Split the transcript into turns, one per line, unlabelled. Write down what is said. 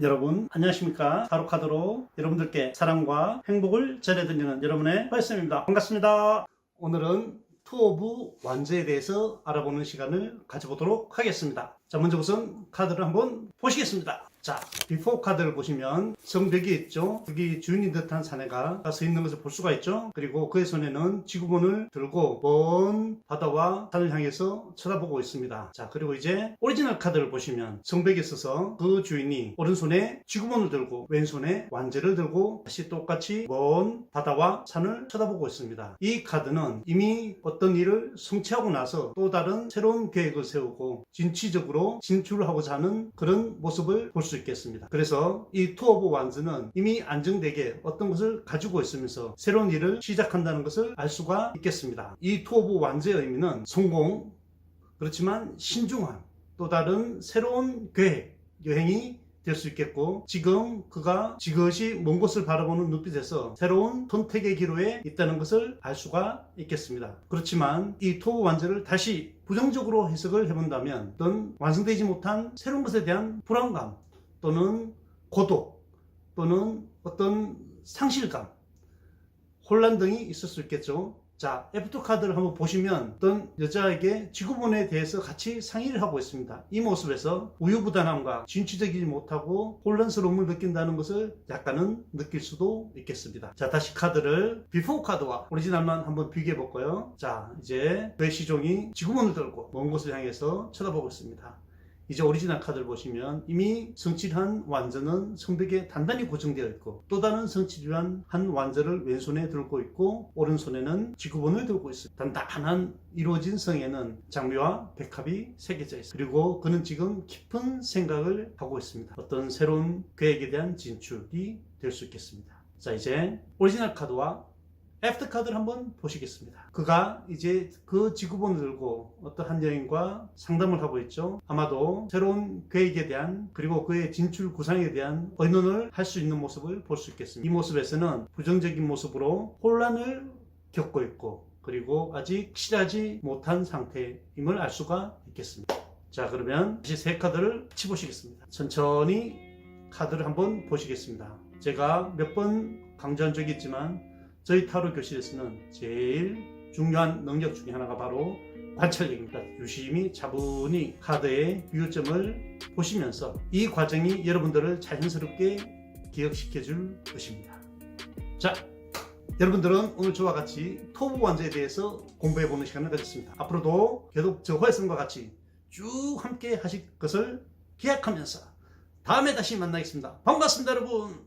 여러분 안녕하십니까. 타로카드로 여러분들께 사랑과 행복을 전해드리는 여러분의 발쌤입니다. 반갑습니다. 오늘은 투 오브 완즈에 대해서 알아보는 시간을 가져보도록 하겠습니다. 자, 먼저 우선 카드를 한번 보시겠습니다. 자, 비포 카드를 보시면 성벽이 있죠. 여기 주인인 듯한 사내가 서 있는 것을 볼 수가 있죠. 그리고 그의 손에는 지구본을 들고 먼 바다와 산을 향해서 쳐다보고 있습니다. 자, 그리고 이제 오리지널 카드를 보시면 성벽에 있어서 그 주인이 오른손에 지구본을 들고 왼손에 완제를 들고 다시 똑같이 먼 바다와 산을 쳐다보고 있습니다. 이 카드는 이미 어떤 일을 성취하고 나서 또 다른 새로운 계획을 세우고 진취적으로 진출하고자 하는 그런 모습을 볼 수 있겠습니다. 그래서 이 투 오브 완즈는 이미 안정되게 어떤 것을 가지고 있으면서 새로운 일을 시작한다는 것을 알 수가 있겠습니다. 이 투 오브 완즈의 의미는 성공, 그렇지만 신중한, 또 다른 새로운 계획, 여행이 될 수 있겠고, 지금 그가 지그시 먼 곳을 바라보는 눈빛에서 새로운 선택의 기로에 있다는 것을 알 수가 있겠습니다. 그렇지만 이 투 오브 완즈를 다시 부정적으로 해석을 해본다면 어떤 완성되지 못한 새로운 것에 대한 불안감 또는 고독 또는 어떤 상실감, 혼란 등이 있을 수 있겠죠. 자, F2 카드를 한번 보시면 어떤 여자에게 지구본에 대해서 같이 상의를 하고 있습니다. 이 모습에서 우유부단함과 진취적이지 못하고 혼란스러움을 느낀다는 것을 약간은 느낄 수도 있겠습니다. 자, 다시 카드를 비포 카드와 오리지널만 한번 비교해 볼까요? 자, 이제 그의 시종이 지구본을 들고 먼 곳을 향해서 쳐다보고 있습니다. 이제 오리지널 카드를 보시면 이미 성취한 완전은 성벽에 단단히 고정되어 있고, 또 다른 성취한 한 완전을 왼손에 들고 있고 오른손에는 지구본을 들고 있습니다. 단단한 이루어진 성에는 장미와 백합이 새겨져 있습니다. 그리고 그는 지금 깊은 생각을 하고 있습니다. 어떤 새로운 계획에 대한 진출이 될 수 있겠습니다. 자, 이제 오리지널 카드와 애프터 카드를 한번 보시겠습니다. 그가 이제 그 지구본을 들고 어떤 한 여인과 상담을 하고 있죠. 아마도 새로운 계획에 대한, 그리고 그의 진출 구상에 대한 의논을 할 수 있는 모습을 볼 수 있겠습니다. 이 모습에서는 부정적인 모습으로 혼란을 겪고 있고, 그리고 아직 확실하지 못한 상태임을 알 수가 있겠습니다. 자, 그러면 다시 세 카드를 치보시겠습니다. 천천히 카드를 한번 보시겠습니다. 제가 몇 번 강조한 적이 있지만 저희 타로 교실에서는 제일 중요한 능력 중에 하나가 바로 관찰력입니다. 유심히 차분히 카드의 유효점을 보시면서 이 과정이 여러분들을 자연스럽게 기억시켜 줄 것입니다. 자, 여러분들은 오늘 저와 같이 투 오브 완즈에 대해서 공부해보는 시간을 가졌습니다. 앞으로도 계속 저 화이쌤과 같이 쭉 함께 하실 것을 기약하면서 다음에 다시 만나겠습니다. 반갑습니다, 여러분.